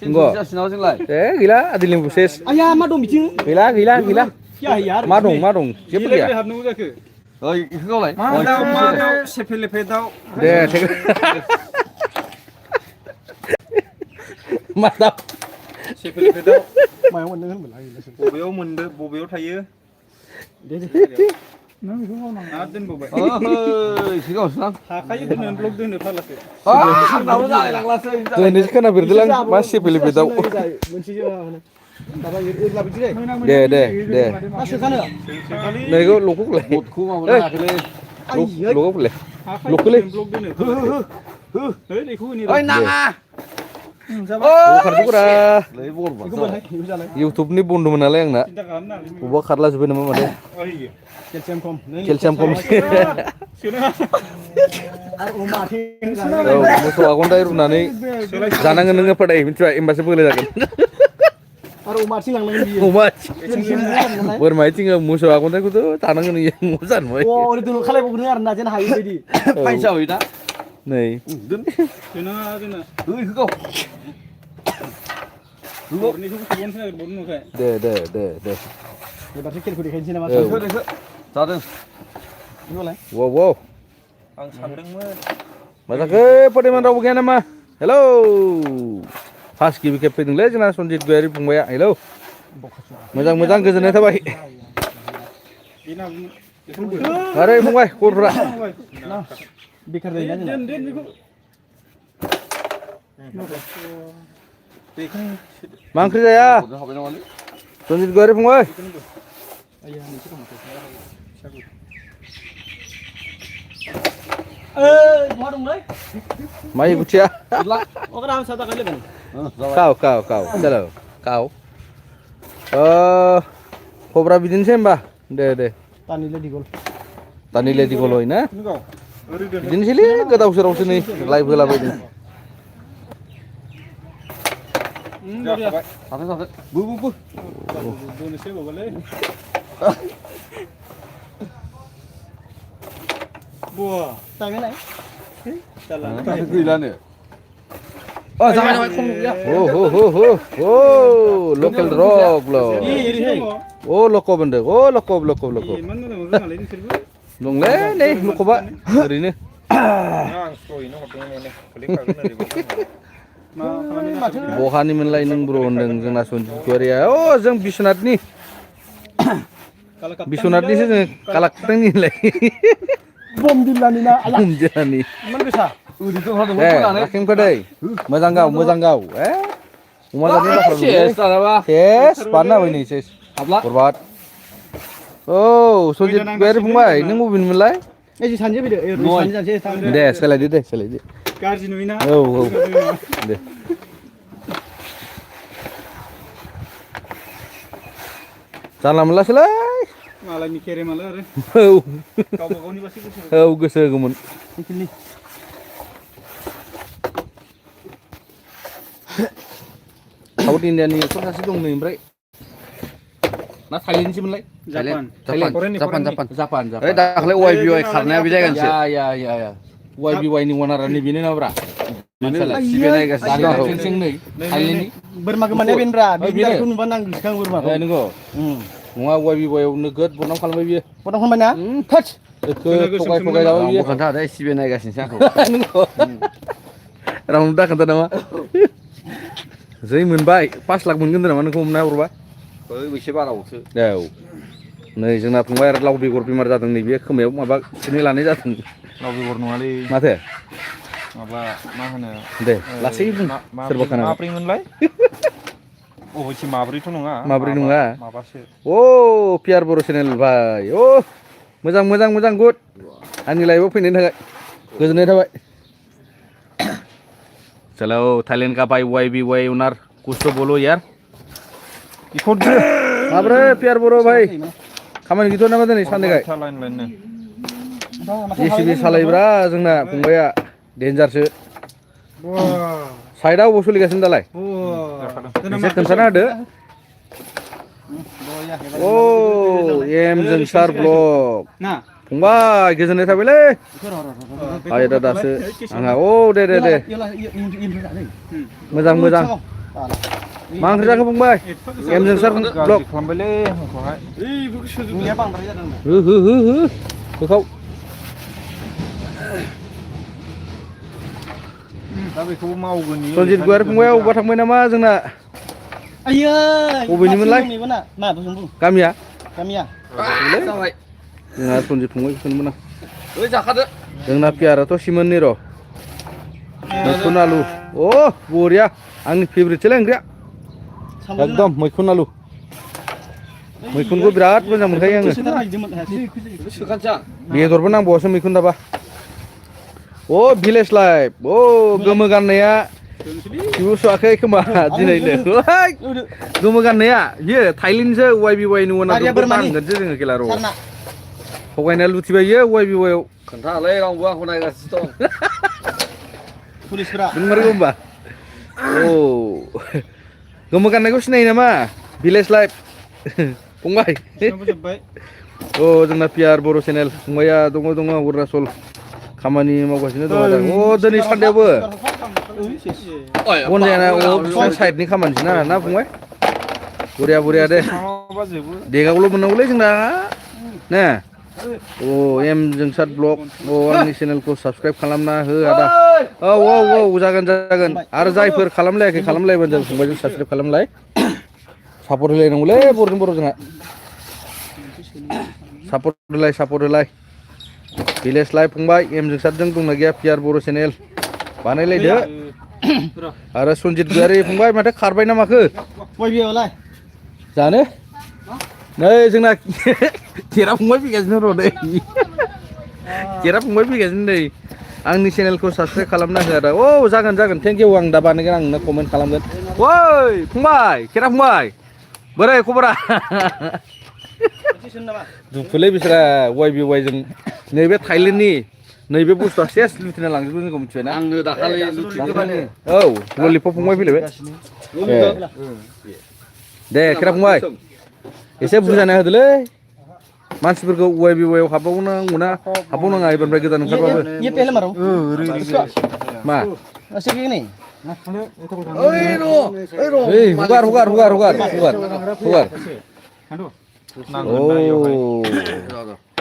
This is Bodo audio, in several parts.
Enggak. Gila, ada limbu ses. Ayah, मा दं बिथिं? Gila. Ya, ya. Ma dong. Siapa dia? मा दाउ सेफे लेफे दाउ Deh, mantap. सेफे लेफे दाउ मायाव मोनदों होनबालाय? बबेयाव मोनदो बबेयाव थायो दे नों बेखौ मावनाङा आरो दोनबावबाय Sigaw senang. हाखायो दोनो ब्लक दोनो फालासो Ini kan hampir bilang masih pilih bedau. मोनसे माबा एरला बिदि जायो Deh. मा सोखानो Nah, itu lokuk leh. Lokuk leh. हाखायो Lokuk leh. ब्लक दोनो है लेखौ होनि Oi, nanga. Kartu kura. बेखौ बोनहाय बेखौ जालाय YouTube ni bundu menale yang nak. सिन्था खालामनाङा Ubah karla sebenarnya mana? ओइ केलसियाम खम Calcium kom. सोनो आरो अमा आथिं Oh, musuh aku ntar runane. Jangan ngenenge pada ini coba imbasnya boleh jaga. आरो अमा आथिं लांनांगोन बियो Umat. केलसियाम Bermain tinggal musuh aku ntar kudu tanang ini musan boy. अ ओरै दोन खालायबावगोन आरो ना जेन हायो बायदि Paisau ina. Nih. सोनाङा दोनो हरनिखौबो सोबावनोसै नागिरबावदों नोंखाय Deh. एबारसो खेलखौ देखायनोसै नामा Jaden. बेखौलाय Wow. आं सानदोंमोन Masa ke pada mana bukan nama? Hello. Pas gibi kepedinglah jangan sonjit gue pun ya. Hello. Mejang kezennya tabai. बेना Mari pun gue kurra. बेखार जायोना जोंना दोन बेखौ बेखौ Mangkri saya. Sonjit gue pun gue. बहा दंलै Mai kucia. अगर आं सादा गायले बन Kau. Halo. Kau. Kobra bidin sih mbah. Deh. तानिले दिगल Tani ledi koloi na. नोंगौ ओरै दोन Bidin sih li. Gak tahu serau sini. Live gelap ini. जाखाबाय Sampai. Bu. दोननोसै बाबालै बुवा तांगेलाय जाला Gila nih. Oh, sampai ya. Oh, local rock loh. Oh, loko benda. Oh, loko. इमान मोजां रोङालै नोंसोरबो Dong le, nih, loko ba. Hari ini. आं सयनो हरदोंमोन माने खोलैखागोन ओरैबायदि मा खालामनो Bohani menlai neng bro neng jeng nasun Korea. Oh, jeng Bisunat nih. Bisunat nih sih kalak teng nih lagi. बम दिल्लानिना आला Jani. इमान गोसा Hakim kedai. Mojang gau. Umar tadi lah. Yes, panah ini ses. Korbat. Oh, sojit gue pemain. Neng mau bin menlai. एजी सानजे फैदो ए सानजे जानसे थांदो Deh, sekali lagi. गाज्रि नुयोना Oh. Deh. Salam lah selai. मालायनि केरेमाल आरो Oh. गावबा गावनि बासो गोसो Oh, gosa gumun. निखिलनि South India nih, kok nasi dong nih, Bre? Nah, Thailand sih menlai. Japan Japan. दाख्लै YBY खारनाया बे जायगानिसो Ya. YBY ni warna ni bini na, Bra. मानसियालाय सिबिनाय नायगासिनो Dari fencing nih, Thailand nih. बोरमा गोमानाया बेनब्रा Oh, बिदि बेनो? खौ नुबा नांगौ सिखां बोरमाखौ Nengko. Nggak YBY nugget, bonang kalau biye. पटक खालामबाय ना थोच Deket, pokai dawa आंबो biye. खोन्थादो सिबिनाय नायगासिनोसो आंखौ Nengko. Orang udah kata nama. Jadi menbaik, pas lag mungkin nama nengko mana berubah. बै एसे बारावसो Jauh. Nih, जोंना फंबाय आरो लाव बेगर बेमार जादों नैबे खोमायाव माबा सिनि लानाय जादों. लाव बेगर नङालै माथो? माबा मा होनो दे, लासै बुं. सोरबा खोनागोन. माब्रैमोनलाय अबयसे माब्रैथ' नङा माब्रै नङा? माबासो Oh, Piar Boro channel भाई. Oh, मोजां good. आंनि लाइभआव फैनायनि थाखाय गोजोननाय थाबाय. चलो थाइलैंड का भाई YBY ओनर कुछ तो बोलो यार. माब्रै Piar Boro भाई. खामानि गैथ'आ नामा दिनै सानैखाय? लाइन लाइननो JCB सालायब्रा जोंना फंबाया डेन्जारसो. साइडआव अबाव सोलिगासिनो दालाय? एसे खोन्थाना होदो. जों सार ब्लग ना फंबाय गोजोननाय थाबायलै. आय दासो आंहा दे मोजां मा ओंख्रि जाखो फंबाय एमजों सार ब्लक खालामबायलै आंखौहाय दुनिया बांद्राय जादों हो होखाव दा बेखौबो मावगोन सनजित गुवारि फंबाय अबेबा थांबाय नामा जोंना आयै बबेनिमोनलाय मा बुं गामिया गामिया जाबाय जोंना सनजित फंबाय बेखौनोमोन आं ओइ जाखादो जोंना पियाराथ' सिमोननि र' मैखुन आलु अ बरिया आंनि फेभरेटसोलै ओंख्रिया एकदम मैखुन आलु मैखुनखौ बिराद मोजां मोनखायो आङो सोखानोसै आं बेदरबो नांबावासो मैखुन दाबा अ भिलेज लाइफ अ गोमो गाननाया किउ सुवाखै खोमा दिनैनो गोमो गाननाया बियो थाइलेण्डसो वाइ बि वाइ नुवा नांगोनसो जोङो खेला र' थगायनाया लुथिबाय इयो वाइ बि वाइ आव खोन्थालाय रावबो आंखौ नायगासिनो दं पुलिसफोरा नोंमारगौ होमबा औ गोमो गाननायखौ सिनायो नामा भिलेज लाइफ फंबाय अ जोंना पियार बर' चेनेल फंबाया दङ अरुणाचल खामानि मावगासिनो दङ दा अ दिनै सानदेआवबो बन जायाना बिफां साइडनि खामानिसो ना फंबाय बरिया दे देगावल' मोननांगौलै जोंना ने अ एम जोंसार ब्लग अ आंनि चेनेलखौ साबसक्राइब खालामना हो आदा औ जागोन आरो जायफोर खालामलायाखै खालामलायबानो जों फंबायजों साबसक्राइब खालामलाय सापर्ट होलायनांगौलै बर'जों बर' जोंहा सापर्ट होलाय भिलेज लाइफ फंबाय एम जोंसारजों दंना गैया पियार बर' चेनेल बानायलायदो आरो सनजित गुवारि फंबाय माथो खारबाय ना माखो जानो नै जोंना खेरा फंबाय फैगासिनो र' नै खेरा फंबाय फैगासिनो नै आंनि चेनेलखौ साबसक्राइब खालामना हो आदा औ जागोन थेंक इउ आं दा बानायगोन आं नोंनो कमेन्ट खालामगोन ओइ फंबाय खेरा फंबाय बोरै खबरा दुखुलै बिसोरा वाइ बि वाइ जों नैबे थाइलेण्डनि नैबे बुस्थुआ सेस लुथिना लांजोबो जोंखौ मिथिबाय ना आंनो दाखालि औ ललिपप फंबाय फैलायबाय दे खेरा फंबाय एसे बुजायना होदोलै मानसिफोरखौ वाइ बि वाइ आव हाबबावनांगौना हाबबावनाङा एबारनिफ्राय गोदान ओंखारबाबो मा हगार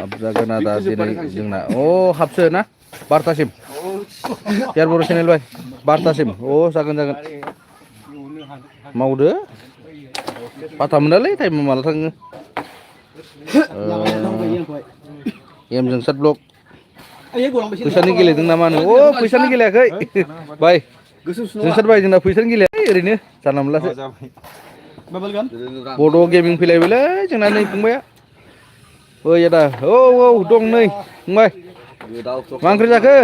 हाबजागोन आदा दिनै जोंना अ हाबसो ना 12थासिम पियार बर' चेनेल बाय 12थासिम अ जागोन मावदो पाता मोनालै टाइमा माला थाङो एम जोंसार ब्लग फैसानि गेलेदों नामा नो अ फैसानि गेलेयाखै बाय जोंसार बाय जोंना फैसानि गेलेयाखै ओरैनो जानला मोनलासो बड' गेमिं फैलायबायलै जोंना नै फंबाया ओइ आदा औ दं नै फंबाय मा ओंख्रि जाखो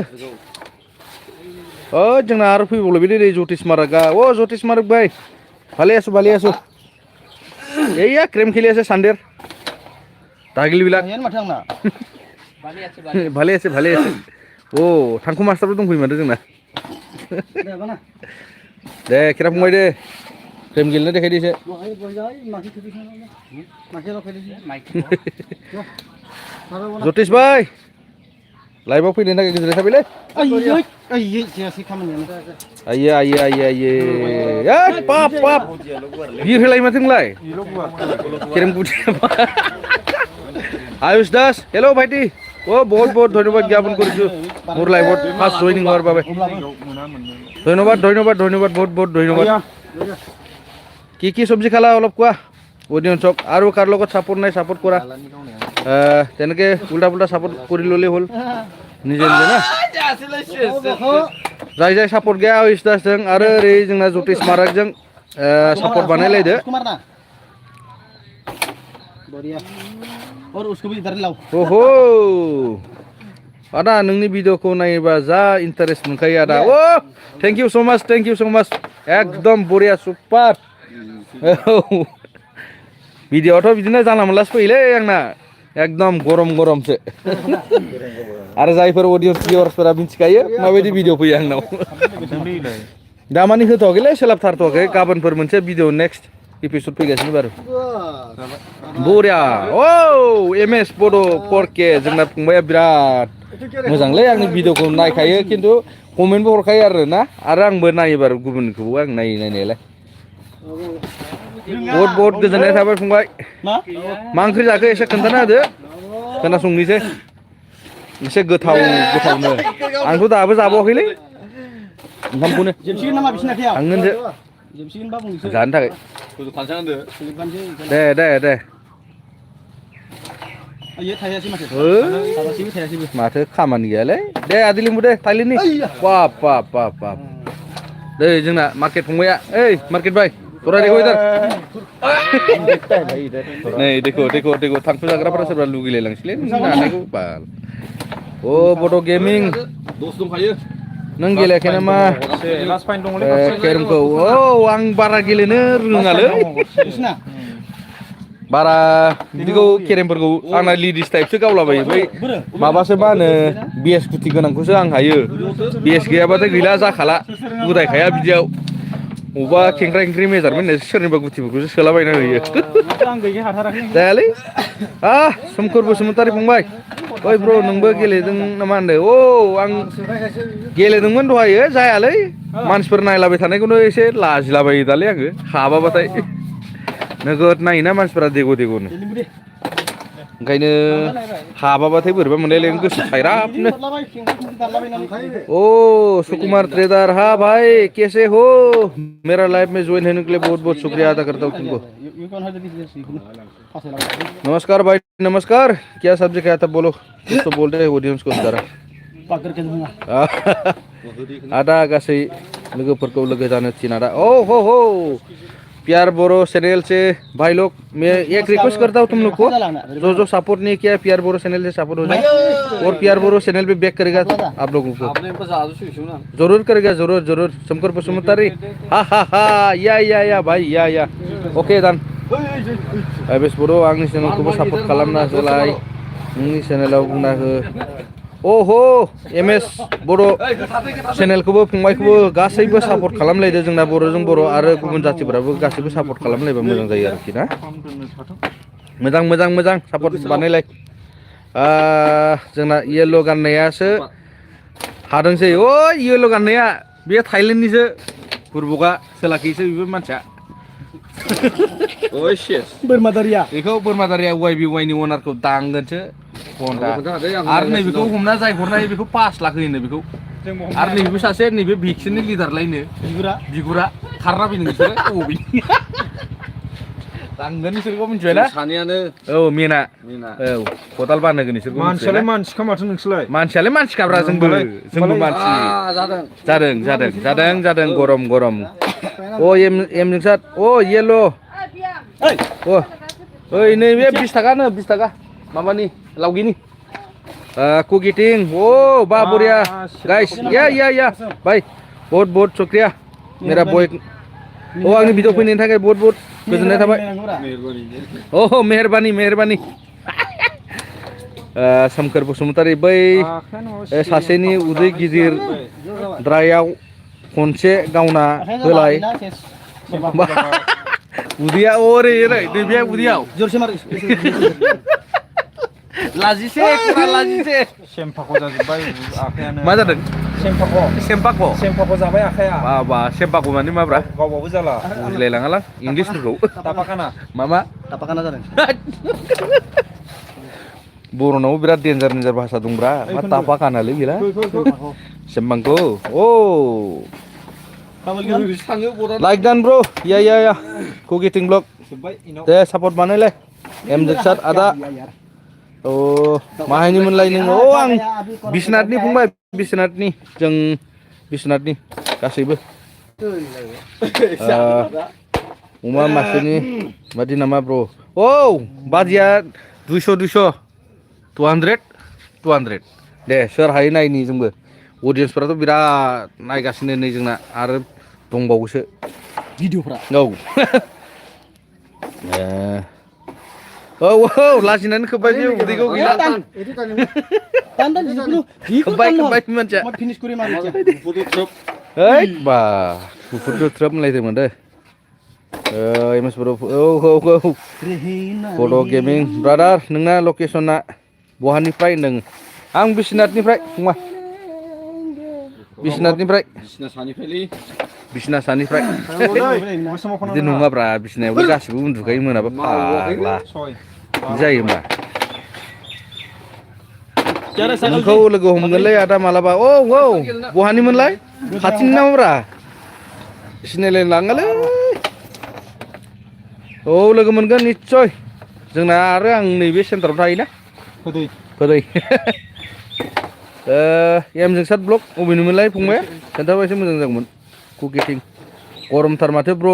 जोंना आरो फैबावलायबाय नै ज्योतिष मार्गा ओ ज्योतिष मार्ग भाई ভালে আছো এইয়া ক্রেম খেলি আছে সান্ডের দাগিলবিলাক ভালে আছে ও थांखु मास्टारबो दंफैयो माथो जोंना दे खेरा फंबाय दे क्रेम गेलेना देखायदो एसे ज्योतिष भाई लाइभआव फैनो थाखाय गोजोननाय थाबायलै आइये पाप बिर होलाय माथो नोंलाय केरेम गुटी आयुष दास हेलो भाइटी ओ बहुत धन्यवाद ज्ञापन करिछु मोर लाइभत फार्स्ट जॉइनिंग होৱাৰ বাবে ধন্যবাদ বহুত ধন্যবাদ কি সবজি খালা অলপ কোৱা অডিয়েন্সক আৰু কাৰ লগত সাপোর্ট নাই সাপোর্ট কৰা তেনেকে উল্টা সাপোর্ট কৰি ললে হ'ল নিজে না जाय सापर्ट गैया आयुष दासजों आरो ओरै जोंना ज्योतिष मार्गजों सापर्ट बानायलायदो ओहो आदा नोंनि भिडिअखौ नायोबा जा इन्टारेस्ट मोनखायो आदा ओ थेंक इउ सो माच एकदम बरिया सुपार भिडिअआथ' बिदिनो जानला मोनलासो फैयोलै आंना एकदम गरमसो आरो जायफोर अडियन्स भिउवार्सफोरा मिथिखायो माबायदि भिडिअ फैयो आंनाव दामानि होथ'वाखैलै सोलाबथारथ'वाखै गाबोनफोर मोनसे भिडिअ नेक्स्ट एपिसड फैगासिनो बारु बरिया औ एमएस बड' 4K जोंना फंबाया बिराद मोजांलै आंनि भिडिअखौ नायखायो खिन्थु कमेन्टबो हरखायो आरो ना आरो आंबो नायो बारु गुबुनखौबो आं नायो नायनायालाय बहुद गोजोननाय थाबाय फंबाय मा मा ओंख्रि जाखो एसे खोन्थाना होदो खोनासंनिसै एसे गोथावनो आंथ' दाबो जाबावाखैलै ओंखामखौनो जोबसिगोन नामा बिसिना आखायाव थांगोनसो जोबसिगोन बा बुंनोसै जानो थाखाय 반찬한데. दे आयो थायासै माथो ओ थायासैबो थायासैबो माथो खामानि गैयालै दे आदै लिम्बु दे थाइलिनि बाप दे जोंना मार्केट फंबाया ओइ मार्केट बाय थरा देखो इधर नै देखो थांखु जाग्राफोरा सोरबा लुगैलायलांसैलै नानायखौ बाल ओ बड' गेमिं दोस्त दंखायो. नों गेलेयाखै नामा लास्ट फाइन दङलै केरमखौ औ आं बारा गेलेनो रोङालै बिसिना बारा बिदिखौ केरेमफोरखौ आंना लिडिस टाइपसो गावलाबायो बै माबासो मा होनो बिएस गुथि गोनांखौसो आं हायो बिएस गैयाबाथाय गैला जाखाला उदायखाया बिदियाव अबा खेंख्रा खेंख्रि मेजारमेन्ट होननाय सोरनिबा गुथिफोरखौसो सोलाबायना होयो आं गैयै हाथाराखै जायालै सोमखोर बसुमतारी फंबाय ओइ ब्र नोंबो गेलेदों नामा होनदों औ आं गेलेदोंमोन दहायो जायालै मानसिफोर नायलाबाय थानायखौनो एसे लाजिलाबायो दालै आङो हाबाबाथाय नोगोद नायोना मानसिफोरा देग' देग'नो ओंखायनो हाबाबाथाय बोरैबा मोनलायलायनो गोसो सायराबनो ओ सुकुमार ट्रेडर हाँ भाई कैसे हो मेरा लाइफ में ज्वाइन होने के लिए बहुत बहुत शुक्रिया अदा करता हूँ तुमको नमस्कार भाई नमस्कार क्या सब्जेक्ट आया था बोलो कुछ तो बोल रहे ऑडियंस को जरा आदा गासै लोगोफोरखौ लोगो जानो थिनादा ओ हो प्यार बोरो चैनल से भाई लोग मैं एक रिक्वेस्ट करता हूँ तुम लोग को जो सपोर्ट नहीं किया प्यार बोरो चैनल से सपोर्ट हो जाए और प्यार बोरो चैनल पे बैक करेगा आप लोगों को जरूर करेगा जरूर शंकर बसुमतारी हा या भाई या ओके दान बेस बोरो आंनि चैनलखौबो सपोर्ट खालामना होलाय नोंनि चैनलाव बुंना हो ओहो एमएस बर' चेनेलखौबो फंबायखौबो गासैबो सापर्ट खालामलायदो जोंना बर'जों बर' आरो गुबुन जाथिफोराबो गासैबो सापर्ट खालामलायबा मोजां जायो आरोखि ना मोजां सापर्ट बानायलाय जोंना येल्ल' गाननायासो हादोंसै ओ येल्ल' गाननाया बे थाइलेण्डनिसो बुरबुगा सोलाखैसो बेबो मानसिया ओइ शेस. बोरमादारिया बेखौ बोरमादारिया वाइनि अनारखौ दांगोनसो आरो नैबेखौ हमना जाय हरनाय बेखौ 5 लाख होयो बेखौ आरो नैबे सासे नैबे भिक्सनि लिडार लायनो बिगुरा खारना फैनो बिसोरो अबे दांगोन बिसोरखौ मिथिबायना सानैयानो औ मेना औ खदाल बानहोगोन बिसोरखौ मानसियालाय मानसिखा माथो नोंसोरलाय मानसियालाय मानसिखाब्रा जोंबो मानसि जादों गरम ओ एम नोंसार ओ येल्ल' ओइ नैबे 20 थाखा माबानि लावगिनि कुकिटिं ओ बा बढ़िया गाइस या भाई बहुत शुक्रिया मेरा बॉय ओ आंनि भिडिअ फैनायनि थाखाय बहुत गोजोननाय थाबाय ओह मेहरबानी सोमखोर बसुमतारी बै सासेनि उदै गिदिर द्रायाव खनसे गावना होलाय उदैया ओरै नैबे उदैयाव जरसे मार लाजिसे सेम्पाखौ जाजोब्बाय आखायानो मा जादों सेम्पाखौ जाबाय आखाया बा सेम्पाखौ माने माब्रा गावबाबो जाला बुजिलायलाङालां इंलिसफोरखौ तापाकाना तापाकाना जादों बर'नाव बिराद डेन्जार भाषा दंब्रा मा तापाकानालै गैला सेम्पाखौ ओ लाइक दान ब्रो या कुकिटिं ब्लग दे सपोर्ट बानायलाय एम जोगसार आदा ओ माहायनि मोनलाय नों ओ आं बिश्वनाथनि फंबाय बिश्वनाथनि जों बिश्वनाथनि गासैबो अमा मासेनि बादि नामा ब्र औ बादिया 200 200 दे सोर हायो नायनि जोंबो अडियन्सफोराथ' बिराद नायगासिनो नै जोंना आरो दंबावोसो भिडिअफ्रा औ लाजिनानै खोब्बाय बे उदैखौ गैला खोब्बाय मानसिया ओइ बा गुफुरखौ थ्रोब होनलायदोंमोन दे एमएस बर' औ बड' गेमिं ब्रादार नोंना लकेसना बहानिफ्राय होनदों आं बिश्वनाथनिफ्राय फंबाय बिसनाथनिफ्राय बिसिना सानिफ्रायलै बिसना सानिफ्राय बिदि नङाब्रा बिसनायावबो गासिबो उन्दुखायो मोनाबा फाग्ला सय जायो होमबा नोंखौ लोगो हमगोनलै आदा मालाबा औ बहानिमोनलाय खाथिनि नामब्रा सिनायलायनो लाङालै औ लोगो मोनगोन निस्सय जोंना आरो आं नैबे सेन्टाराव थायोना फोदै एमजोंसार ब्लक अबेनिमोनलाय फंबाय खोन्थाबा एसे मोजां जागौमोन कुकिटिं गरमथार माथो ब्र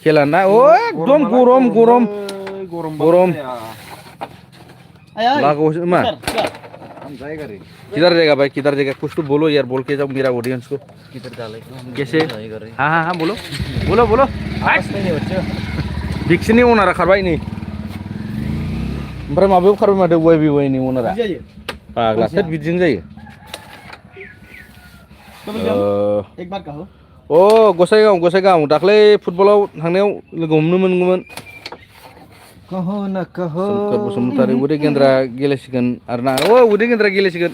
खेला ना एकदम गरम लागोसे मा किधर जाएगा भाई किधर जाएगा कुछ तो बोलो यार बोल के जाओ मेरा ऑडियंस को किधर डालेगा कैसे हाँ बोलो बिक्सिनि ओनारा खारबाय नै ओमफ्राय माबायाव खारबाय माथो वाइनि ओनारा फाग्ला सोर बिदिजों जायो गसाइगाव दाख्लै फुटबलाव थांनायाव लोगो हमनो मोनगौमोन सोमखोर बसुमतारी उदै गेन्द्रा गेलेसिगोन आरोना उदै गेन्द्रा गेलेसिगोन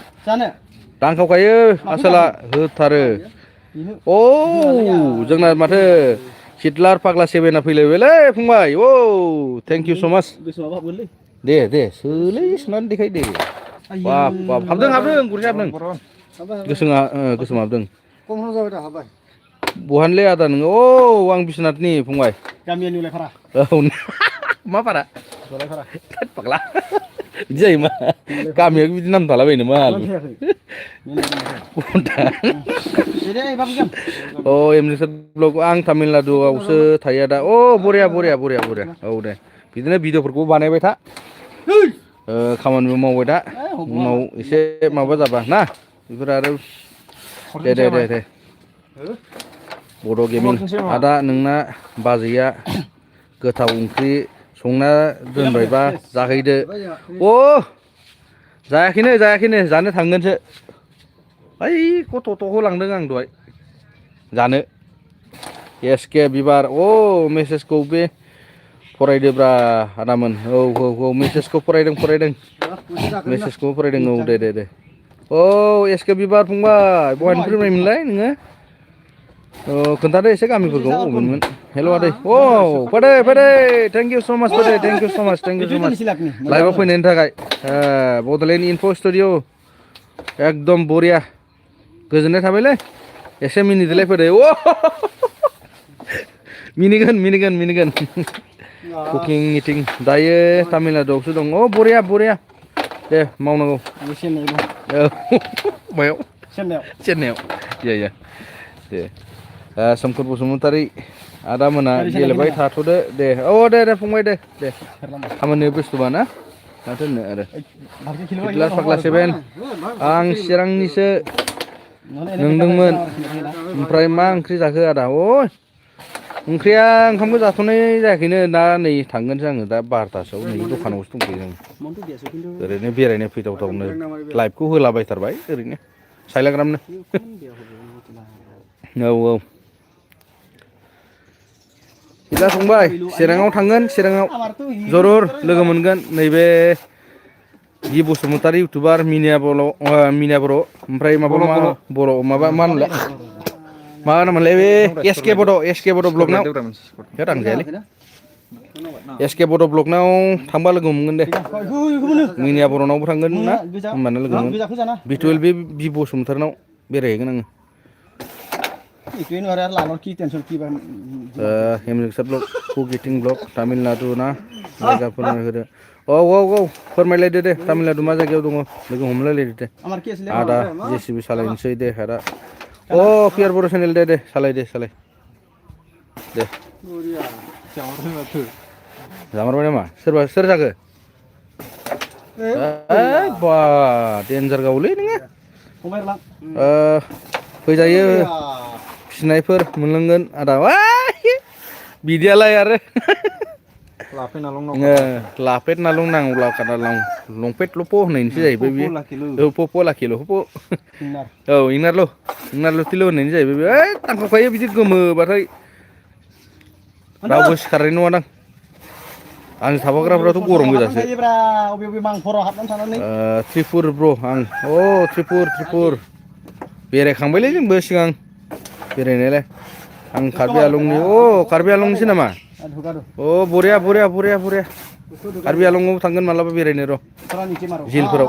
दांखावखायो आसोला होथारो जोंना माथो हिटलार फाग्ला सेभेना फैलायबायलै फंबाय थेंक इउ स' माच दे सोलै सुनानै देखाय दे बाब हाबदों गुरै हाबदों गोसोम हाबदों बहानिलै आदा नोङो आं बिश्वनाथनि फंबाय गामियानि उलायफारा मा पारा फाग्ला बिदि जायो मा गामियाव बिदि नाम थालाबायो नामा एमनिसार ब्लग आं तामिलनाडुआवसो थायो दा बरिया दे बिदिनो भिडिअफोरखौ बानायबाय था खामानिबो मावबाय था उनाव एसे माबा जाबा ना बेफोर आरो दे बड' गेमिं आदा नोंना बाजैया गोथाव ओंख्रि संना दोनबायबा जाहैदो जायाखैनो जानो थांगोनसो ओइ गथ'खौ लांदों आं दहाय जानो एसके बिबार मेसेजखौ बे फरायदोब्रा आदामोन मेसेजखौ फरायदों मेसेजखौ फरायदों दे एसके बिबार फंबाय बहानिफ्राय फैनायमोनलाय नोङो खोन्थादो एसे गामिफोरखौ अबेमोन हेल' आदै फैदे थेंक इउ स' माच लाइभआव फैनायनि थाखाय बड'लेण्ड इनफ' स्टुडिअ एकदम बरिया गोजोननाय थाबायलै एसे मिनिदोलाय फैदो मिनिगोन कुकिं मिटिं दायो तामिलनाडुआवसो दं बरिया दे मावनांगौ मायाव चेन्नाइआव दे सोमखोर बसुमतारी आदा मोना गेलेबाय थाथ'दो दे दे फंबाय दे खामानियाव बेस्थ'बा ना माथो होननो आरो हिटलार फाग्ला सेभेन आं चिरांनिसो नोंदोंमोन ओमफ्राय मा ओंख्रि जाखो आदा ओंख्रिया ओंखामखौ जाथ'नाय जायाखैनो दा नै थांगोनसो आङो दा 12थासोआव नै दखानावसो दंफैयो जों ओरैनो बेरायनो फैथावथावनो लाइभखौ होलाबायथारबाय ओरैनो साइलाग्रामनो हिटलार फंबाय चिराङाव थांगोन चिराङाव जरुर लोगो मोनगोन नैबे गि बसुमतारी इउटुबार मिनिया बर' ओमफ्राय बर' माबा मा होनलाय मा होनोमोनलाय बे एसके बड' ब्लगनाव आं जायालै एसके बड' ब्लगनाव थांबा लोगो मोनगोन दे मिनिया बर'नावबो थांगोन ना होमबानो लोगो मोनगोन बिटुएल बि बसुमतारीनाव बेरायहैगोन आङो हेमजोंसार ब्लग कुकिटिं ब्लग तामिलनाडु ना जायगा फोरमायहोदो फोरमायलायदो दे तामिलनाडु मा जायगायाव दङ लोगो हमलायलायदो दे आदा जेसिबि सालायनोसै दे आदा पियार बर' चेनेल दे सालाय दे जामारबाय नामा सोर जाखो बा डेन्जार गावलै नोङो फैजायो फिसिनायफोर मोनलोंगोन आदा बिदियालाय आरो लाफेट नालं नांगौब्ला लंपेट ल'प' होननायनिसो जाहैबाय बियो प'प' लाखिल' इनारल'थिल' होननायनि जाहैबाय बे थांखावखायो बिदि गोमोबाथाय रावबो सिखारनाय नङादां आं थाफाग्राफ्राथ' गरम गोजासो त्रिपुर ब्र' आं त्रिपुर बेरायखांबायलै जोंबो सिगां बेरायनायालाय आं कार्बि आलंनि कार्बि आलंनिसो नामा बरिया बरिया बरिया बरिया कार्बि आलंआव थांगोन मालाबा बेरायनो र' झिलफोराव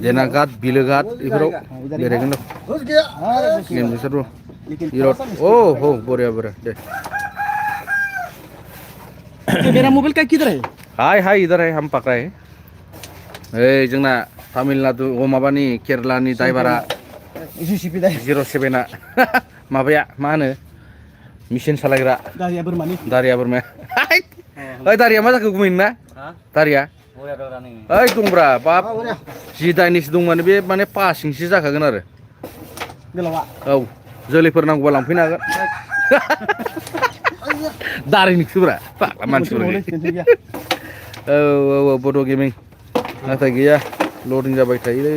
जेनाघाट बिलोघाट बेफोराव बेरायगोन र' बिसोर बिराद हो बरिया बरिया दे मेरा मोबाइल का किधर है हाय इधर है हम पकड़ा है ओइ जोंना तामिलनाडु माबानि केरलानि ड्राइभारा 07आ माबाया मा होनो मेसिन सालायग्रा दारिया बोरमाया ओइ दारिया मा जाखो गुमै ना दारिया ओइ दंब्रा बाब 10 इन्सि दंमाने बे माने पासिंसो जाखागोन आरो औ जोलैफोर नांगौबा लांफैनो हागोन दारिनिसोब्रा फाग्ला मानसिफोर औ बड' गेमिं नाथाय गैया लडिं जाबाय थायोलै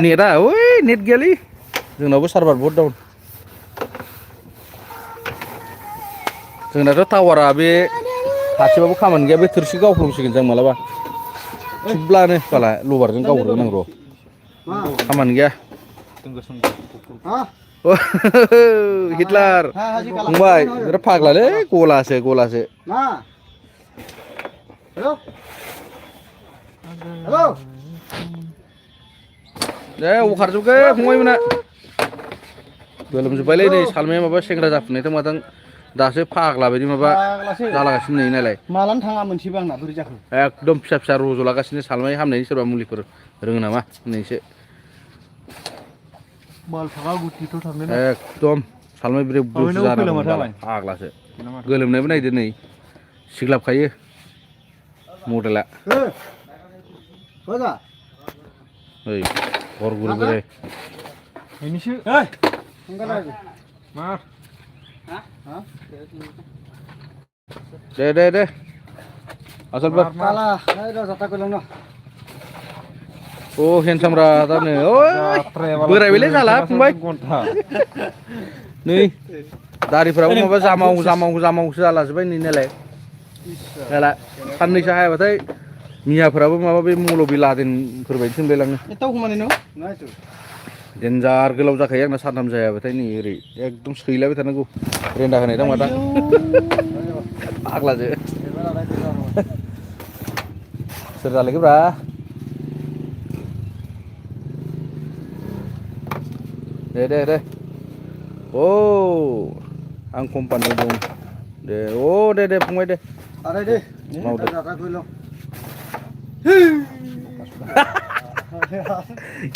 नेटआ ओइ नेट गैयालै जोंनावबो सार्भार बहुत डाउन जोंनाथ' टावारा बे खाथिबाबो खामानि गैया बे थोरसि गावफ्लंसिगोन जों मालाबा थिगब्लानो बाला लबारजों गावग्रोनां र' खामानि गैया हिटलार फंबाय बिराद फाग्लालै गलासो दे खारजोबखै फंबायमोना गोलोमजोब्बायलै नै सालमाया माबा सेंग्रा जाफुनायथ' माथां दासो फाग्ला बायदि माबा जालागासिनो नै नालाय मालानो थाङा मोनसेबो आंना बोरै जाखो एकदम फिसा रज'लागासिनो सालमाय हामनायनि सोरबा मुलिफोर रोङो नामा होननायसो एकदम सालमाय ब्रेक बुरजा जानानै फाग्लासो गोलोमनायबो नायदो नै सिग्लाबखायो मडेला ओइ हर गुरु बोराय दे asal ber kalah udah jatah kulang no oh handsome ra tane बोराय बेले जाला फंबाय नै दारिफोराबो माबा जामावसो जालाजोबबाय नै नालाय जाला साननैसो हायाबाथाय मियाफोराबो माबा बे मलबि लादेनफोर बायदि होनलायलाङो देन्जार गोलाव जाखायो आंना सानथाम जायाबाथाय नै ओरै एकदम सैलाबाय थानांगौ रेन्दा होनाय दां मादा फाग्लासो सोर जालायखोब्रा दे ओ आं कम्पानियाव दं दे दे फंबाय दे मावदो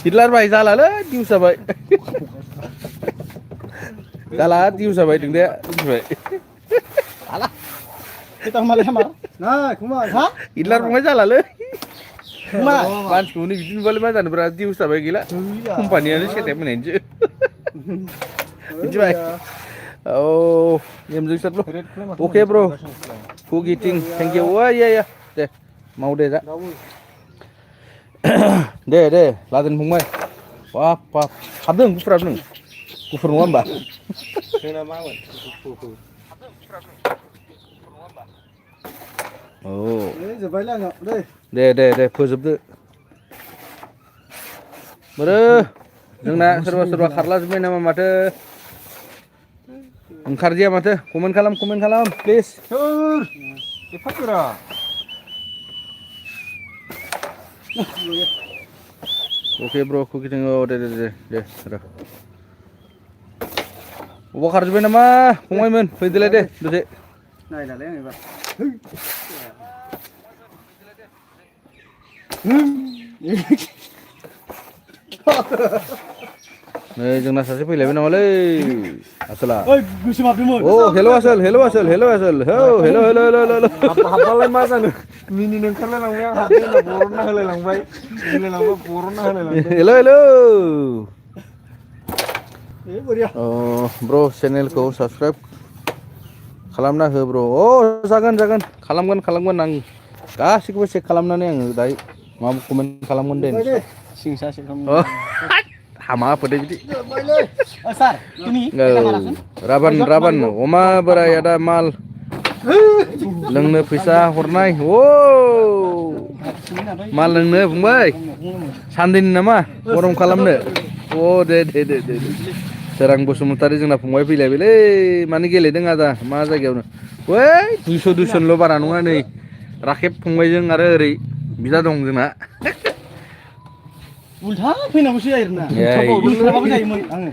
हिटलार भाइ जालालै दिउस जाबाय जाला दिउस जाबाय दे मिथिबाय आला kita kemana sama nah kumaha ha हिटलार फंबाय जालालै मानसिखौनो बिदिनो बालाय मा जानो बिराद दिउस जाबाय गैला कम्पानियानो सेटेप होनायनिसो मिथिबाय औ एमजों सार ओके ब्र कुक इटिं थेंक इउ या दे मावदे जा दे लादेन फंबाय बाप हाबदों गुफुर हाबदों गुफुर नङा होमबा जोंना मामोन औ दे फोजोबदो बोरो जोंना सोरबा खारला जोब्बाय नामा माथो ओंखारदिया माथो कमेन्ट खालाम प्लिज एफा गोरा ओके ब्र कुकिं दे र अबाव खारजोब्बाय नामा फंबायमोन फैदोलाय दे दसे नायलालै आं एबार नै जोंना सासे फैलायबाय नामालै आसोला ओइ गोसोम हाबदोंमोन औ हेल' आसोल हेल' हाबबालाय मा जानो मिनिनो ओंखारलायलांबाय आं हाबदों बरनना होलायलांबाय बरनना होलायलांबाय हेल' ए बरिया ब्र चेनेलखौ साबस्क्राइब खालामना हो ब्र जागोन खालामगोन आं गासिखौबो चेक खालामनानै आङो दायो माबा कमेन्ट खालामगोन दे सिंसा हामा फोदे बिदि सार ini राबान अमा बोराय आदा माल लोंनो फैसा हरनाय मा लोंनो फंबाय सान्दैनि नामा गरम खालामनो दे सोरां बसुमतारी जोंना फंबाय फैलायबायलै मानो गेलेदों आदा मा जायगायावनो बै 200 बारा नङा नै राखेब फंबायजों आरो ओरै बिदा दं जोंना उल्था फैनांगौसो जायोना उल्थाबाबो जायोमोन आङो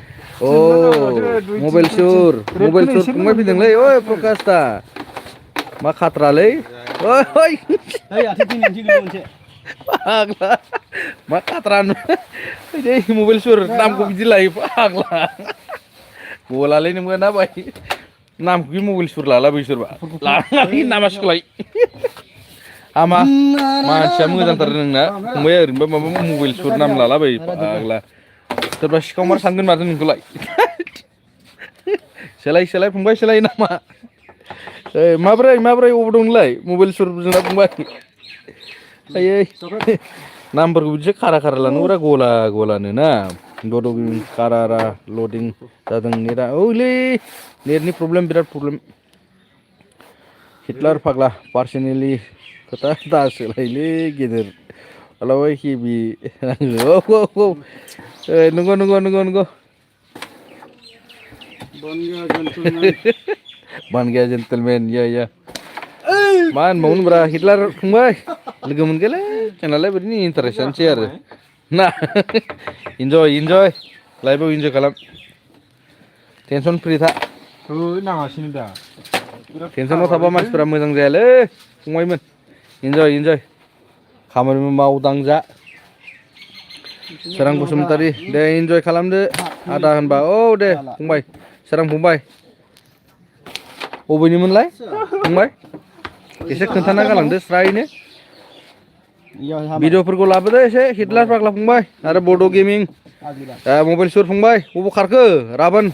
मबाइल सुर फंबाय फैदोंलै ओइ प्रकाश दा मा खाथ्रालै ओइ आथिं फैनायसै गोलैयो मोनसे फाग्ला मा खाथ्रा फैदे मबाइल सुर नामखौ बिदि लायो फाग्ला गलालै नोंबो ना बाय नामखौ बे मबाइल सुर लाला बैसोरबा लानानै नामा सोलाय हामा मानसिया मोजांथार नोंना फंबाया ओरैनोबा माबा मबाइल सुर नाम लालाबायो फाग्ला सोरबा सिखावमार सानगोन माथो नोंखौलाय सोलाय फंबाय सोलाय नामा माब्रै अबाव दं नोंलाय मबाइल सुर जोंना फंबाय आयै नामफोरखौ बिदिसो खारा लानांगौरा गलानो ना बड'गिं कारारा लडिं जादों नेटआ औलै नेटनि प्रब्लेम बिराद प्रब्लेम हिटलार फाग्ला पार्सनेलि खोथा दासोलायलै गेदेर आलाय हेभि नांगौ नंगौ बन गया जेन्टलमेन या मा होनबावनोब्रा हिटलार फंबाय लोगो मोनगोनलै जोंनालाय बिदिनो इन्टारेस्टआनोसै आरो ना इन्जय लाइफआव इन्जय खालाम टेनसन फ्रि था नाङासिनो दा टेनसनाव थाबा मानसिफोरा मोजां जायालै फंबायमोन इन्जय खामानि मावदां जा सोरां बसुमतारी दे इन्जय खालामदो आदा होनबा दे फंबाय सोरां फंबाय अबेनिमोनलाय फंबाय एसे खोन्थाना गालांदो स्रायनो भिडिअफोरखौ लाबोदो एसे हिटलार फाग्ला फंबाय आरो बड' गेमिं मबाइल सुर फंबाय अबाव खारखो राबन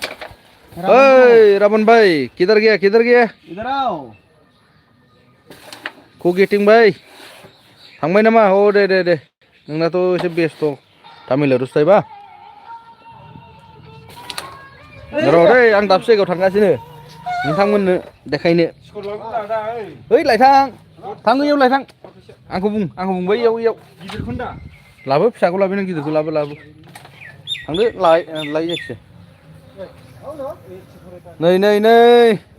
ओइ राबन भाई किधर गया इधर आओ को गेटिं भाई थांबाय नामा दे नोंनाथ' एसे बेस्थ' तामिलनाडुसो थायोबा दै आं दाबसे जायगायाव थांगासिनो नोंथांमोननो देखायनो ओइ लायथां इयाव लायथां आंखौ बुंबाय इयाव गिदिरखौनो दा लाबो फिसाखौ लाबो नों गिदिरखौ लाबो थांदो लाय जायखिया नै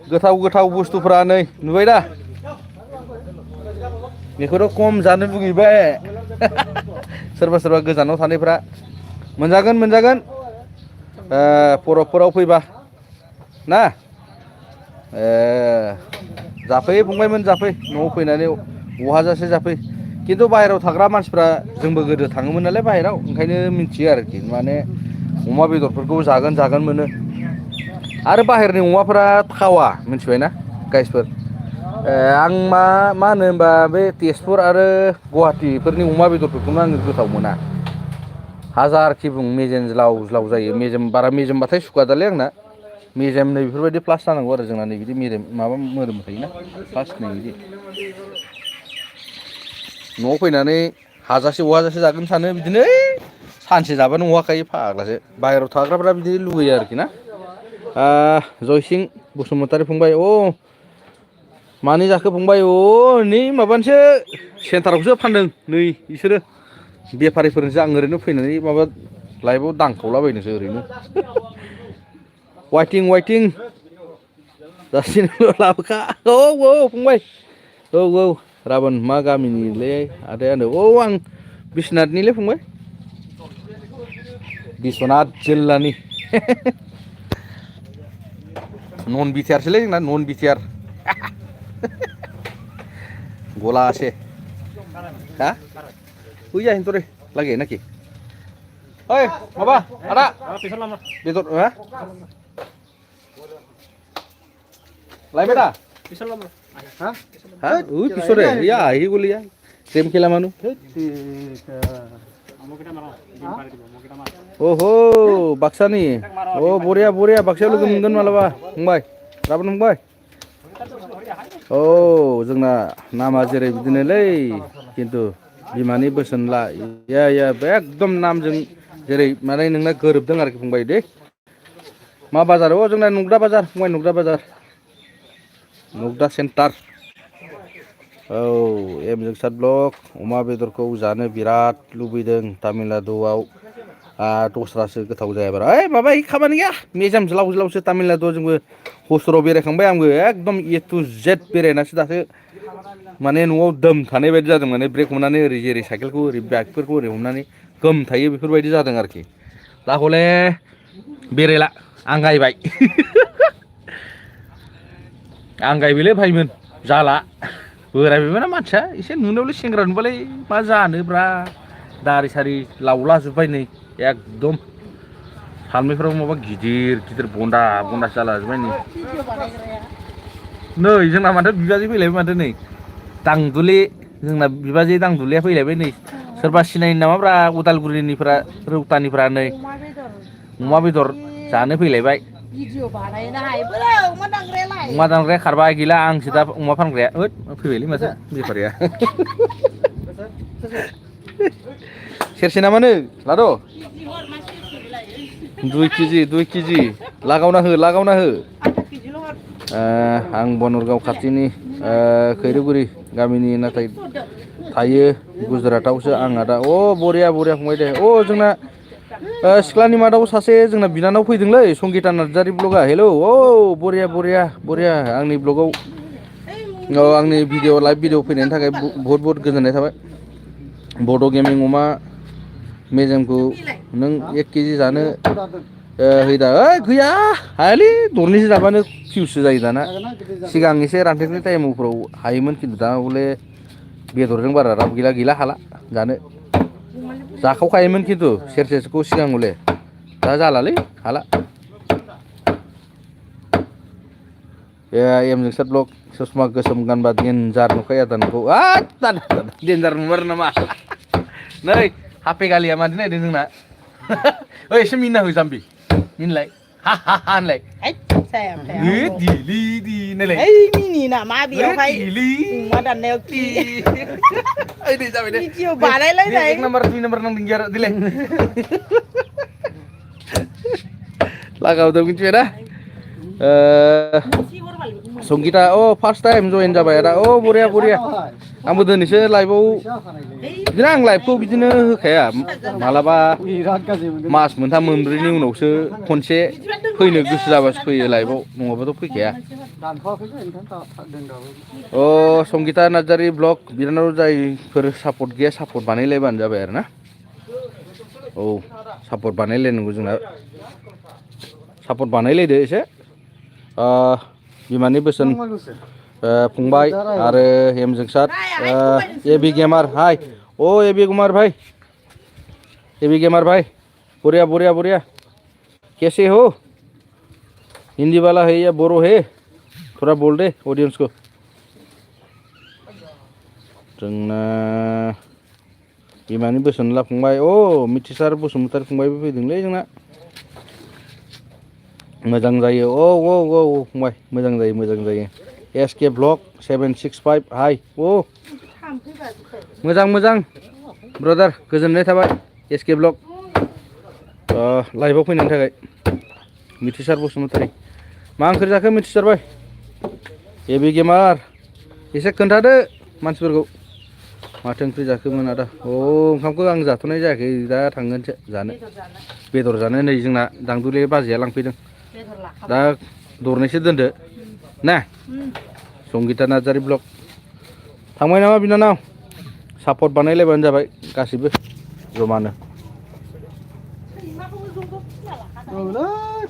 गोथाव बुस्थुफ्रा नै नुबाय दा बेखौथ' खम जानो लुगैबाय सोरबा गोजानाव थानायफ्रा मोनजागोन परबफोराव फैबा ना जाफै फंबायमोन जाफै न'आव फैनानै अहाजासे जाफै खिन्थु बाहेरायाव थाग्रा मानसिफ्रा जोंबो गोदो थाङोमोन नालाय बाहेरायाव ओंखायनो मिथियो आरोखि माने अमा बेदरफोरखौ जागोन मोनो आरो बाहेरनि अमाफोरा थावा मिथिबायना गाइसफोर आं मा होनो होनबा बे तेजपुर आरो गुवाहाटिफोरनि अमा बेदरफोरखौनो आङो गोथाव मोना हाजारखि बुं मेजेम ज्लाव जायो बारा मेजेमबाथाय सुखुवादालै आंना मेजेम नै बेफोरबायदि प्लास जानांगौ आरो जोंना नै बिदि मेजेम माबा मोदोम थायोना प्लास नै बिदि न'आव फैनानै अहाजासे जागोन सानो बिदिनो सानसे जाबानो अहाखायो फाग्लासो बाहेरायाव थाग्राफ्रा बिदि लुगैयो आरोखि ना जयसिं बसुमतारी फंबाय मानि जाखो फंबाय नै माबानिसो सेन्टारावसो फानदों नै बिसोरो बेफारिफोरनोसो आं ओरैनो फैनानै माबा लाइफआव दांखावलाबायनोसो ओरैनो वाइटिं जासिनो लाबोखा फंबाय राबन मा गामिनिलै आदायानो आं बिश्वनाथनिलै फंबाय बिश्वनाथ जिल्लानि नन बिटिआरसोलै जोंना नन बिटिआर गला से हुई हिंतो रे लगे नाकि ओइ माबा आदा बेदर लायबाय दा पिसरे या हि गलिया गेम खेला मानु ओहो बाक्सानि बरिया बाक्सायाव लोगो मोनगोन मालाबा फंबाय गाबोन फंबाय जोंना नामा जेरै बिदिनोलै खिन्थु बिमानि बोसोन ला या एकदम नामजों जेरै माने नोंना गोरोबदों आरोखि फंबाय दे मा बाजार जोंना नुग्रा बाजार फंबाय नुग्रा बाजार नगदा सेन्टार औ एम जोंसार ब्लक अमा बेदरखौ जानो बिराद लुबैदों तामिलनाडुआव दस्रासो गोथाव जाया बारा ओइ माबा खामानि गैया मेजेम ज्लाव ज्लावसो तामिलनाडुआव जोंबो हस्टराव बेरायखांबाय आंबो एकदम ए टु जेड बेरायनासो दासो माने न'आव दोम थानाय बायदि जादों माने ब्रेक हमनानै ओरै जेरै साइकेलखौ ओरै बाइकफोरखौ ओरै हमनानै गोम थायो बेफोरबायदि जादों आरोखि दा हले बेरायला आंगायबाय आंगायबायलै भाइमोन जाला बोरायबायमोन मानसिया एसे नुनायावलाय सेंग्रा नुबालाय मा जानोब्रा दारि सारि लावलाजोब्बाय नै एकदम सालमायफ्राबो माबा गिदिर गिदिर बन्दा बन्दा जालाजोब्बाय नै जोंना माथो बिबाजै फैलायबाय माथो नै दांदुले जोंना बिबाजै दांदुलेया फैलायबाय नै सोरबा सिनायो नामाब्रा उदालगुरिनिफ्रा रौतानिफ्रा नै अमा बेदर जानो फैलायबाय अमा दानग्राया खारबाय गैला आंसो दा अमा फानग्राया होद फैबायलै माथो बेफारिया सेरसे नामानो लाद' 2 केजि लागावना हो आं बनरगाव खाथिनि खैरोगुरि गामिनि नाथाय थायो गुजरातआवसो आंहा दा बरिया फंबाय दे जोंना सिख्लानि मादाव सासे जोंना बिनानाव फैदोंलै संगिता नार्जारि ब्लगा हेलौ बरिया आंनि ब्लगाव आंनि भिडिअ लाइभ भिडिअ फैनायनि थाखाय बहुत गोजोननाय थाबाय बड' गेमिं अमा मेजेमखौ नों 1 केजि जानो हैदा ओइ गैया हायालै दरनैसो जाबानो फिउसो जायो दाना सिगां एसे रानथेंनाय टाइमफ्राव हायोमोन खिन्थु दा हले बेदरजों बारा राब गैला हाला जानो जाखावखायोमोन खिन्थु सेरसेसोखौ सिगां हले दा जालालै हाला एम जोंसार ब्लग ससमा गोसोम गानबा देन्जार नुखायो आदा नोंखौ देन्जार नुमारो नामा नै हाफे गालिया मादि नायदों जोंना ओइ एसे मिना हो जाम्बि मिनलाय हा होनलाय दिलि नायलाय मिनि नामा बेयावहाय अमा दाननायाव ओइ दे जाबाय दे भिडिअ बानायलायनाय 1 नाम्बार 2 नाम्बार नांदों गैया दिलाय लागावदों मिथिबाय ना संगिता फार्स्ट टाइम जइन जाबाय आदा बरिया आंबो दिनैसो लाइभआव बिदिनो आं लाइभखौ बिदिनो होखाया मालाबा मास मोनथाम मोनब्रैनि उनावसो खनसे फैनो गोसो जाबासो फैयो लाइभआव नङाबाथ' फैखाया संगिता नार्जारि ब्लग बिनानाव जायफोर सापर्ट गैया सापर्ट बानायलायबानो जाबाय आरो ना सापर्ट बानायलायनांगौ जोंना सापर्ट बानायलायदो एसे बिमानि बोसोन फंबाय आरो एम जोंसार एबि गेमार हाय एबि गेमार भाई बरिया कैसे हो हिंदी वाला है या बोरो है थोड़ा बोल दे ऑडियंस को जोंना बिमानि बोसोन ला फंबाय मिथिसार बसुमतारी फंबायबो फैदोंलै जोंना मोजां जायो फंबाय मोजां जायो एसके ब्लग 765 हाय मोजां ब्रादार गोजोननाय थाबाय एसके ब्लग लाइभआव फैनायनि थाखाय मिथिसार बसुमतारी मा ओंख्रि जाखो मिथिसार भाई एबि गेमार एसे खोन्थादो मानसिफोरखौ माथो ओंख्रि जाखोमोन आदा ओंखामखौ आं जाथ'नाय जायाखै दा थांगोनसो जानो बेदर जानो नै जोंना दांदुले बाजैया लांफैदों दा दरनैसो दोनदो ना संगिता नार्जारि ब्लग थांबाय नामा बिनानाव सापर्ट बानायलायबानो जाबाय गासिबो जमानो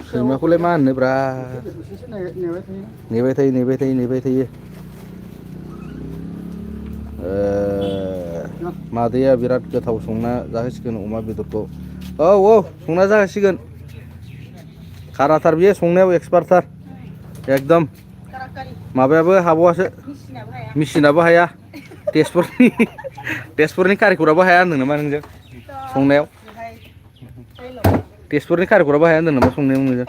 सैमाखौलाय मा होननोब्रा नेबाय थायो मादैया बिराद गोथाव संना जाहोसिगोन अमा बेदरखौ संना जाहोसिगोन खाराथार बियो संनायाव एक्सपार्टथार एकदम माबायाबो हाबावासो मेसिनाबो हाया तेजपुरनि कारिकराबो हाया होनदों नामा नोंजों संनायाव तेजपुरनि कारिकराबो हाया होनदों नामा संनायाव नोंजों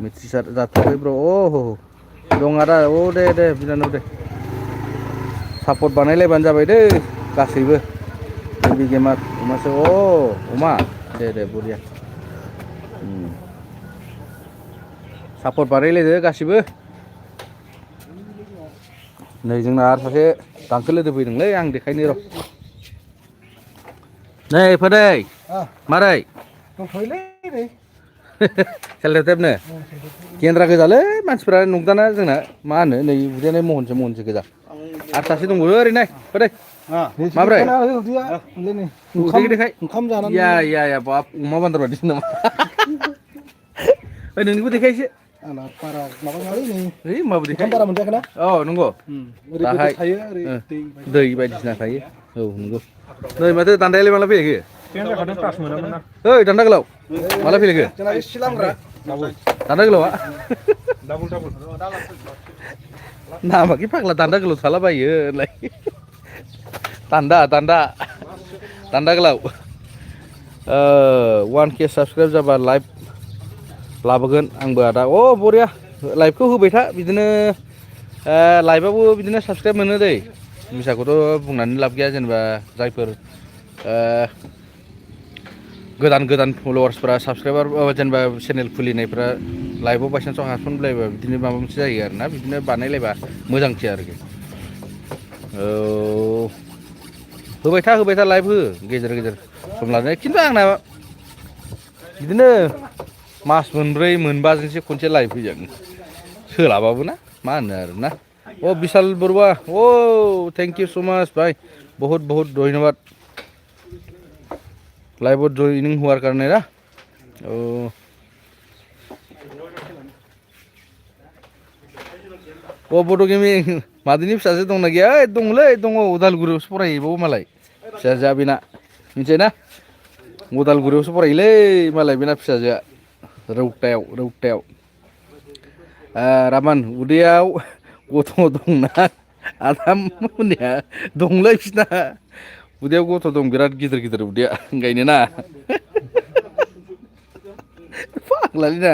मिथिसार जाथारबाय ब्र दं आदा दे बिनानाव दे सापर्ट बानायलायबानो जाबाय दे गासैबो एबि गेमार अमासो अमा दे बरिया सापर्ट बानायलायदो गासिबो नै जोंना आरो सासे दांखो लोदो फैदोंलै आं देखायनो र' नै फोदै मारै दंथ'योलै नै सेलथेबनो गेन्द्रा गोजालै मानसिफ्रा नुदाना जोंना मा होनो नै उदैयानो महनसे गोजा आरो सासे दंबावो ओरै नाय फोदै माब्रै उदै देखाय ओंखाम जानानै या बाब अमा बान्दार बायदिसो नामा ओइ नोंनिखौ देखाय एसे आंना बारा माबा नङालै नै ओइ माबो देखाय ओंखाम बारा मोनजायाखैना औ नंगौ ओरै दाहाय गोदो थायो ओरै दै बायदिसिना थायो औ नंगौ नै माथो दान्दायालाय माला फैखो ओइ दान्दा गोलाव माला फैखो जोंना बे सिलांग्रा दान्दा गोलावा डाबल नामाखि फाग्ला दान्दा गोलाव थालाबायो होनलाय दान्दा गोलाव 1K साबसक्राइब जाबा लाइभ लाबोगोन आंबो आदा अ बरिया लाइभखौ होबाय था बिदिनो लाइभआवबो बिदिनो साबसक्राइब मोनो दै मिसाखौथ' बुंनानै लाब गैया जेनेबा जायफोर गोदान फल'वार्सफ्रा साबसक्राइबार जेनेबा चेनेल खुलिनायफ्रा लाइभआव बायसान्सआव हाबसनलायबा बिदिनो माबा मोनसे जायो आरोना बिदिनो बानायलायबा मोजांसै आरोखि औ होबाय था लाइभ हो गेजेर सम लानानै खिन्थु आंना बिदिनो मास मोनब्रै मोनबाजोंसो खनसे लाइभ फैयो सोलाबाबो ना मा होनो आरोना ओ बिशाल बरुवा ओ थैंक यू सो मच भाई बहुत धन्यवाद लाइव जॉइनिंग हुआ करने ना ओ बड' गेमिं मादैनि फिसाजो दंना गैया ओइ दङ उदालगुरियावसो फरायहैबावो मालाय फिसाजोआ बेना मिथिबाय ना उदालगुरियावसो फरायोलै मालाय बेना फिसाजोआ रौतायाव रामान उदैयाव गथ' दंना आदाम मोननिया दंलै बिसिना उदैयाव गथ' दं बिराद गिदिर उदैया ओंखायनो ना फाग्लालै ना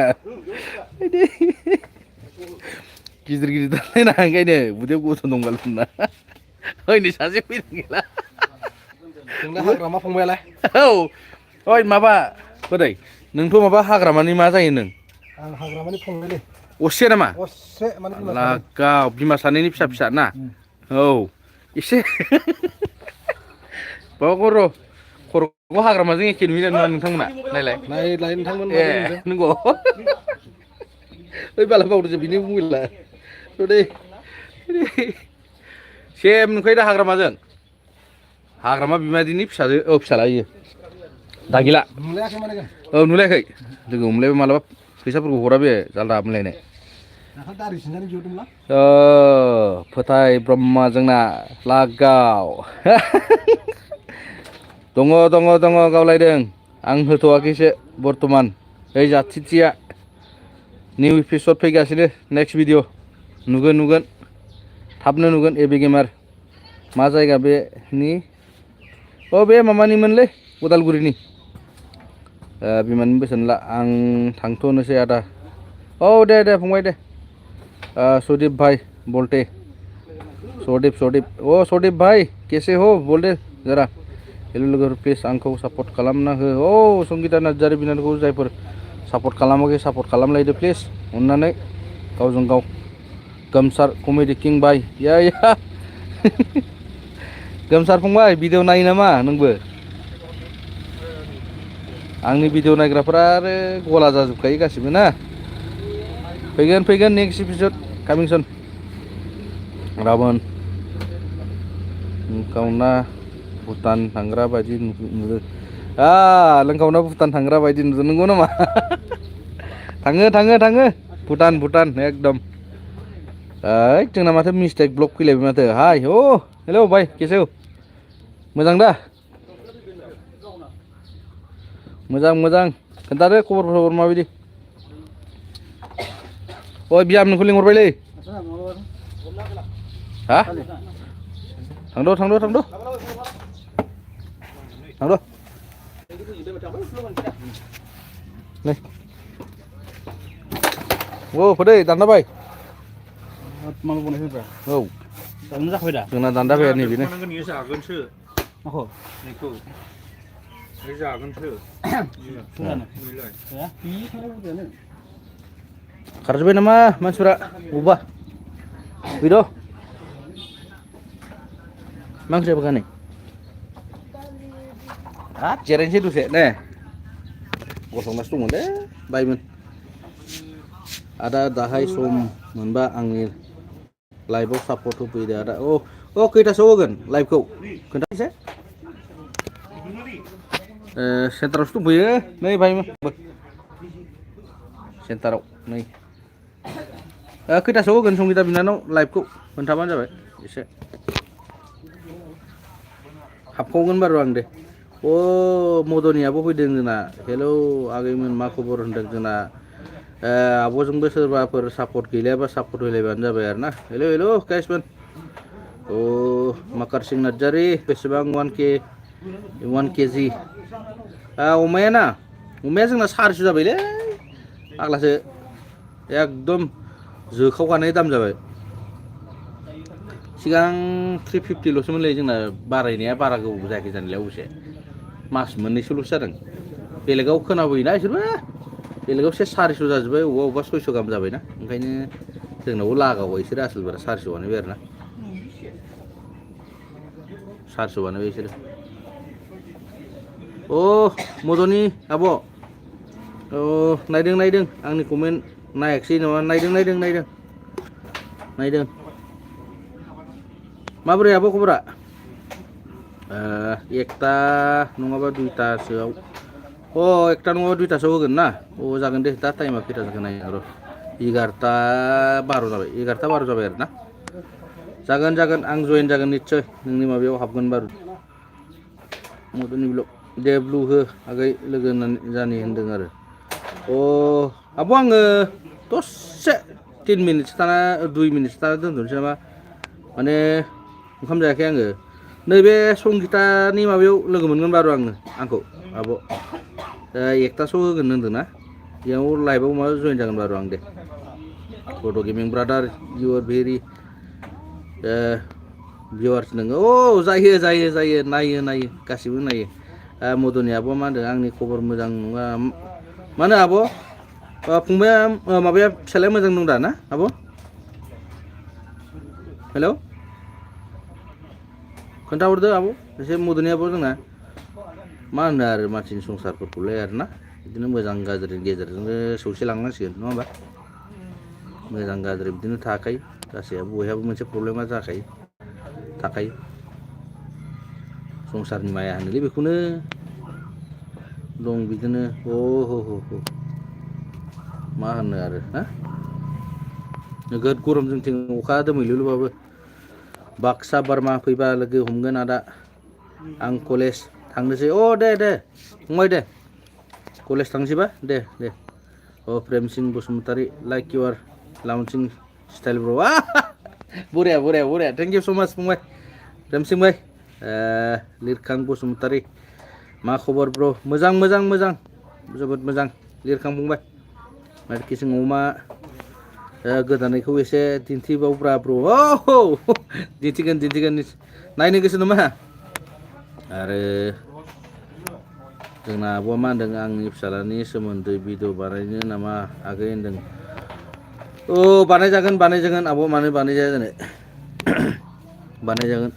गिदिर दालाय ना ओंखायनो उदैयाव गथ' दंगालना ओइनै सासे फैदों गैला जोंलाय हाग्रामा फंबायालाय औ ओइ माबा बोरै नोंथ' माबा हाग्रामानि मा जायो नों आं हाग्रामानि फंबायलै असे नामा असे माने लागाव बिमा सानैनि फिसा ना औ एसे बावगौ र' खर'खौ हाग्रामाजों एखे नुयो ना नोंथांमोना नायलाय नोंथांमोन नंगौ ओइ बाला बावदोसो बिनि मबाइला दै सेम नुखायो दा हाग्रामा बिमादैनि फिसाजो औ फिसाला इयो दागिला नुलायाखै माने औ नुलायाखै लोगो हमलायबा मालाबा फैसाफोरखौ हरा बे जालदा मोनलायनाय दारि सिनजानो बिहरदोंमोन फोथाय ब्रह्म जोंना लागाव दङ गावलायदों आं होथ'वाखैसो बर्थमान ओइ जाथिथिया निउ एपिसड फैगासिनो नेक्स्ट भिडिअ नुगोन थाबनो नुगोन एबि गेमार मा जायगा बेनि बे माबानिमोनलै उदालगुरिनि बिमानि बोसोन ला आं थांथ'नोसै आदा औ दे फंबाय दे सुदीप भाई बोलते सदीप सदीप भाई कैसे हो बोल दे जरा हेलो लोगोफोर प्लिज आंखौ सापर्ट खालामना हो संगिता नार्जारी बिनानावखौ जायफोर सापर्ट खालामाखै सापर्ट खालामलायदो प्लिज अननानै गावजों गाव गोमसार कमेडि किं भाई या गोमसार फंबाय भिडिअ नायो नामा नोंबो आंनि भिडिअ नायग्राफोरा आरो गला जाजोबखायो गासिबो ना फैगोन नेक्स्ट एपिसड कामिं सुन रावण लोंखावना भुटान थांग्रा बायदि नुदों लोंखावना भुटान थांग्रा बायदि नुदों नंगौ नामा थाङो भुटान एकदम जोंना माथो मिस्टेक ब्लक फैलायबाय माथो हाय हेलौ भाई कैसे हो मोजां दा मोजां खोन्थादो खबर माबायदि बियाम नोंखौ लिंहरबायलै हा थांद' नै फोदै दान्दा बाय माबा बनायफैबाय औ दानो जाखाबाय दा जोंना दान्दा बाया नैबेनो जागोनसो माखौ बेखौ जागोनसो खारजोब्बाय नामा मानसिफ्रा बबेबा फैद' मा ओंख्रि जाबोखा नै हाब जिरायनोसै दसे ने गसंनासो दंमोन दे बायमोन आदा दाहाय सम मोनबा आंनि लाइभआव सापर्ट होफैदो आदा अ खैथासोआव होगोन लाइभखौ खोन्थानोसै सेन्टारावसो दंफैयो नै बायमोन सेन्टाराव नै खैथासोआव होगोन संगिता बिनानाव लाइभखौ खोन्थाबानो जाबाय एसे हाबखावगोन बारु आं दे मदनियाबो फैदों जोंना हेलौ आगैमोन मा खबर होनदों जोंना आब'जोंबो सोरबाफोर सापर्ट गैलायाबा सापर्ट होलायबानो जाबाय आरो ना हेलौ हेलौ गाइसमोन माकार सिं नार्जारि बेसेबां 1 केजि अमाया ना अमाया जोंना 400 जाबायलै आग्लासो एकदम जोखावगानाय दाम जाबाय सिगां 350ल'सोमोनलै जोंना बारायनाया बारा गोबाव जायाखै जानायलाय अबसे मास मोननैसोल'सो जादों बेलेगाव खोनाबोयोना इसोरबो बेलेगाव 400 जाजोब्बाय अबेबा 600 गाहाम जाबायना ओंखायनो जोंनावबो लागावबाय इसोर आसोलबारा 400 बानायबाय आरो ना 400 बानायबाय इसोरो मदनि आब' नायदों आंनि कमेन्ट नायाखिसै नामा नायदों माबोरै आब' खबरा 1टा नङाबा 2टासोआव 1टा नङाबा 2टासोआव होगोन ना जागोन दे दा टाइमा खैथा जागोन नाय र' 11टा 12 जाबाय 11टा 12 जाबाय आरो ना जागोन आं जइन जागोन निस्सय नोंनि माबायाव हाबगोन बारु मदनि ब्लग दे ब्लु हो आगै लोगो जानि होनदों आरो आब' आङो दसे 3 मिनिटसो थाना 2 मिनिटसो थाना दोनथ'नोसै नामा माने ओंखाम जायाखै आङो नैबे संगितानि माबायाव लोगो मोनगोन बारु आंखौ आब' 1टासोआव होगोन होनदों ना बेयाव लाइभआव मा जइन जागोन बारु आं दे फट' गेमिं ब्रादार इउ आर भेरि भिवार्स नोङो जायो नायो गासिबो नायो मदनि आब'आ मा होनदों आंनि खबर मोजां नङा मानो आब' फंबाया माबाया फिसालाया मोजां दं दा ना आब' हेलौ खोन्थाहरदो आब' एसे मदनि आब' जोंना मा होनो आरो मानसिनि संसारफोरखौलाय आरो ना बिदिनो मोजां गाज्रिनि गेजेरजोंनो सौसिलांनांसिगोन नङा होमबा मोजां गाज्रि बिदिनो थाखायो गासैयाबो बयहाबो मोनसे प्रब्लेमा थाखायो संसारनि माया होनोलै बेखौनो दं बिदिनो मा होनो आरो ना नोगोद गरम जोंथिं अखा दोमैलुलुबाबो बाक्सा बारमा फैबा लोगो हमगोन आदा आं कलेज थांनोसै दे फंबाय दे कलेज थांसैबा दे प्रेमसिं बसुमतारी लाइक इउर लाउन्सिं स्टाइल ब्र बरिया थेंक इउ स' माच फंबाय प्रेमसिं भाई लिरखां बसुमतारी मा खबर ब्र मोजां जोबोद मोजां लिरखां फंबाय मार्केसिं अमा गोदानायखौ एसे दिन्थिबावब्रा ब्र दिन्थिगोन नायनो गोसो नामा आरो जोंना आब'आ मा होनदों आंनि फिसालानि सोमोन्दै भिडिअ बानायनो नामा आगै होनदों बानायजागोन आब' मानो बानायजाया जानो बानायजागोन